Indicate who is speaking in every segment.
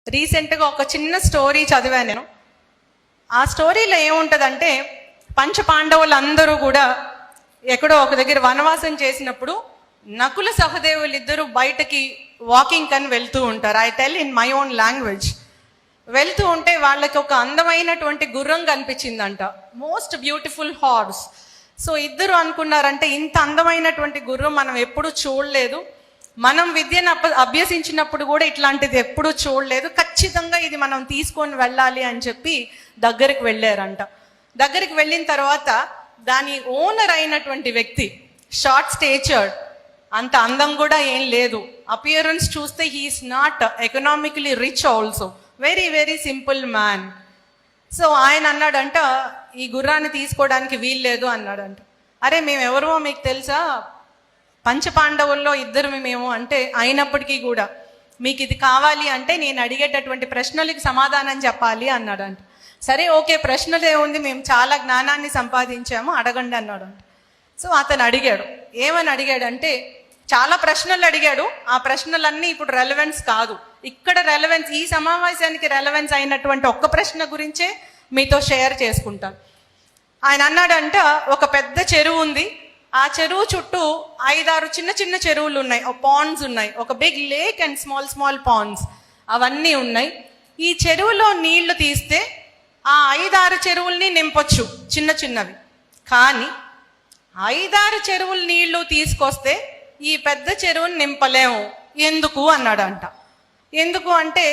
Speaker 1: రీసెంట్గా ఒక చిన్న స్టోరీ చదివాను నేను. ఆ స్టోరీలో ఏముంటుందంటే, పంచ పాండవులు అందరూ కూడా ఎక్కడో ఒక దగ్గర వనవాసం చేసినప్పుడు నకుల సహదేవులు ఇద్దరు బయటకి వాకింగ్ కని వెళ్తూ ఉంటారు. I tell in my own language. వెళ్తూ ఉంటే వాళ్ళకి ఒక అందమైనటువంటి గుర్రం కనిపించిందంట, మోస్ట్ బ్యూటిఫుల్ హార్స్. సో ఇద్దరు అనుకున్నారంటే, ఇంత అందమైనటువంటి గుర్రం మనం ఎప్పుడూ చూడలేదు, మనం విద్యను అభ్యసించినప్పుడు కూడా ఇట్లాంటిది ఎప్పుడూ చూడలేదు, ఖచ్చితంగా ఇది మనం తీసుకొని వెళ్ళాలి అని చెప్పి దగ్గరికి వెళ్ళారంట. దగ్గరికి వెళ్ళిన తర్వాత దాని ఓనర్ అయినటువంటి వ్యక్తి షార్ట్ స్టేచర్డ్, అంత అందం కూడా ఏం లేదు, అపియరెన్స్ చూస్తే he is not economically rich also, very very simple man. So ఆయన అన్నాడంట, ఈ గుర్రాన్ని తీసుకోవడానికి వీల్లేదు అన్నాడంట. అరే మేము ఎవరో మీకు తెలుసా, పంచపాండవుల్లో ఇద్దరు మేము అంటే, అయినప్పటికీ కూడా మీకు ఇది కావాలి అంటే నేను అడిగేటటువంటి ప్రశ్నలకి సమాధానం చెప్పాలి అన్నాడంట. సరే ఓకే, ప్రశ్నలు ఏముంది, మేము చాలా జ్ఞానాన్ని సంపాదించాము, అడగండి అన్నాడంట. సో అతను అడిగాడు. ఏమని అడిగాడంటే, చాలా ప్రశ్నలు అడిగాడు. ఆ ప్రశ్నలన్నీ ఇప్పుడు రెలవెన్స్ కాదు, ఇక్కడ రెలవెన్స్, ఈ సమావేశానికి రెలవెన్స్ అయినటువంటి ఒక్క ప్రశ్న గురించే మీతో షేర్ చేసుకుంటాను. ఆయన అన్నాడంట, ఒక పెద్ద చెరువు ఉంది, ఆ చెరువు చుట్టూ 5-6 చిన్న చిన్న చెరువులు ఉన్నాయి, పాండ్స్ ఉన్నాయి, ఒక big lake and small small ponds అవన్నీ ఉన్నాయి. ఈ చెరువులో నీళ్లు తీస్తే ఆ 5-6 చెరువుల్ని నింపొచ్చు చిన్న చిన్నవి, కానీ 5-6 చెరువుల నీళ్లు తీసుకొస్తే ఈ పెద్ద చెరువుని నింపలేము. ఎందుకు అన్నాడంట. ఎందుకు అంటే,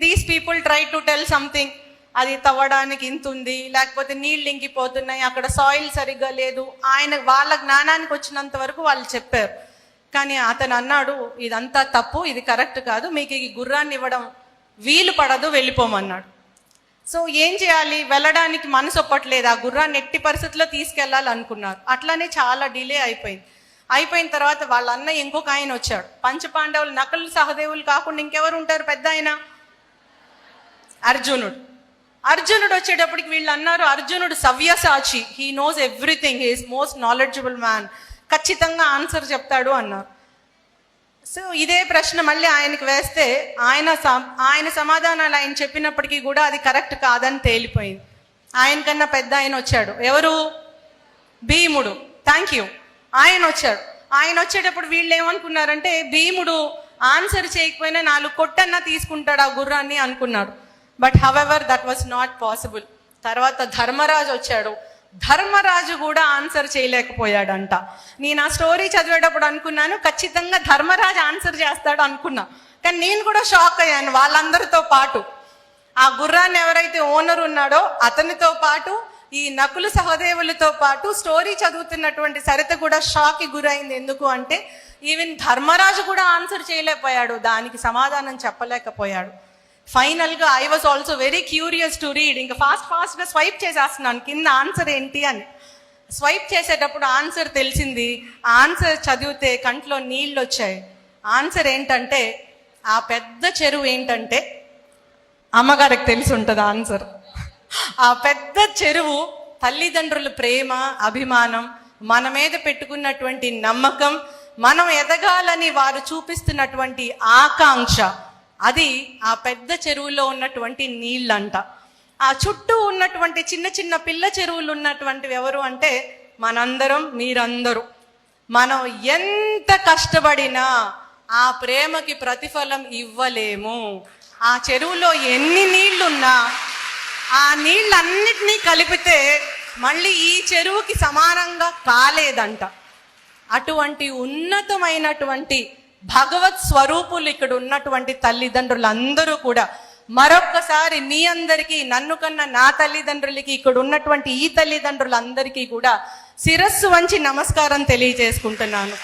Speaker 1: these people try to tell something, అది తవ్వడానికి ఇంత ఉంది, లేకపోతే నీళ్ళు ఇంకిపోతున్నాయి, అక్కడ సాయిల్ సరిగ్గా లేదు, వాళ్ళ జ్ఞానానికి వచ్చినంత వరకు వాళ్ళు చెప్పారు. కానీ అతను అన్నాడు, ఇదంతా తప్పు, ఇది కరెక్ట్ కాదు, మీకు ఈ గుర్రాన్ని ఇవ్వడం వీలు పడదు, వెళ్ళిపోమన్నాడు. సో ఏం చేయాలి, వెళ్ళడానికి మనసు ఒప్పట్లేదు, ఆ గుర్రాన్ని ఎట్టి పరిస్థితుల్లో తీసుకెళ్లాలనుకున్నారు. అట్లానే చాలా డిలే అయిపోయింది. అయిపోయిన తర్వాత వాళ్ళ అన్నయ్య ఇంకొక ఆయన వచ్చాడు. పంచపాండవులు నకుల సహదేవులు కాకుండా ఇంకెవరు ఉంటారు, పెద్ద ఆయన అర్జునుడు వచ్చేటప్పటికి వీళ్ళు అన్నారు, అర్జునుడు Savyasachi, he knows everything, he is most knowledgeable man, ఖచ్చితంగా ఆన్సర్ చెప్తాడు అన్నారు. సో ఇదే ప్రశ్న మళ్ళీ ఆయనకి వేస్తే ఆయన సమాధానాలు ఆయన చెప్పినప్పటికీ కూడా అది కరెక్ట్ కాదని తేలిపోయింది. ఆయనకన్నా పెద్ద ఆయన వచ్చాడు. ఎవరు? భీముడు. Thank you. ఆయన వచ్చాడు. ఆయన వచ్చేటప్పుడు వీళ్ళు ఏమనుకున్నారంటే, భీముడు ఆన్సర్ చేయకపోయినా 4 కొట్టన్నా తీసుకుంటాడు ఆ గుర్రాన్ని అనుకున్నాడు. But however that was not possible. తర్వాత ధర్మరాజు వచ్చాడు. ధర్మరాజు కూడా ఆన్సర్ చేయలేకపోయాడంట. నేను ఆ స్టోరీ చదివేటప్పుడు అనుకున్నాను, ఖచ్చితంగా ధర్మరాజు ఆన్సర్ చేస్తాడు అనుకున్నా. కానీ నేను కూడా షాక్ అయ్యాను వాళ్ళందరితో పాటు. ఆ గుర్రాన్ని ఎవరైతే ఓనర్ ఉన్నాడో అతనితో పాటు, ఈ నకుల సహదేవులతో పాటు స్టోరీ చదువుతున్నటువంటి సరిత కూడా షాక్కి గురైంది. ఎందుకు అంటే, ఈవెన్ ధర్మరాజు కూడా ఆన్సర్ చేయలేకపోయాడు, దానికి సమాధానం చెప్పలేకపోయాడు. ఫైనల్గా I was also very curious to read. ఇంకా ఫాస్ట్గా స్వైప్ చేసేస్తున్నాను కింద ఆన్సర్ ఏంటి అని. స్వైప్ చేసేటప్పుడు ఆన్సర్ తెలిసింది. ఆన్సర్ చదివితే కంట్లో నీళ్ళు వచ్చాయి. ఆన్సర్ ఏంటంటే, ఆ పెద్ద చెరువు ఏంటంటే, అమ్మగారికి తెలిసి ఉంటుంది ఆన్సర్. ఆ పెద్ద చెరువు తల్లిదండ్రుల ప్రేమ, అభిమానం, మన మీద పెట్టుకున్నటువంటి నమ్మకం, మనం ఎదగాలని వారు చూపిస్తున్నటువంటి ఆకాంక్ష, అది ఆ పెద్ద చెరువులో ఉన్నటువంటి నీళ్ళంట. ఆ చుట్టూ ఉన్నటువంటి చిన్న చిన్న పిల్ల చెరువులు ఉన్నటువంటివి ఎవరు అంటే, మనందరం, మీరందరూ. మనం ఎంత కష్టపడినా ఆ ప్రేమకి ప్రతిఫలం ఇవ్వలేము. ఆ చెరువులో ఎన్ని నీళ్లున్నా ఆ నీళ్ళన్నిటినీ కలిపితే మళ్ళీ ఈ చెరువుకి సమానంగా కాలేదంట. అటువంటి ఉన్నతమైనటువంటి భగవత్ స్వరూపులు ఇక్కడ ఉన్నటువంటి తల్లిదండ్రులందరూ కూడా మరొక్కసారి మీ అందరికీ, నన్ను కన్నా నా తల్లిదండ్రులకి, ఇక్కడ ఉన్నటువంటి ఈ తల్లిదండ్రులందరికీ కూడా శిరస్సు వంచి నమస్కారం తెలియజేసుకుంటున్నాను.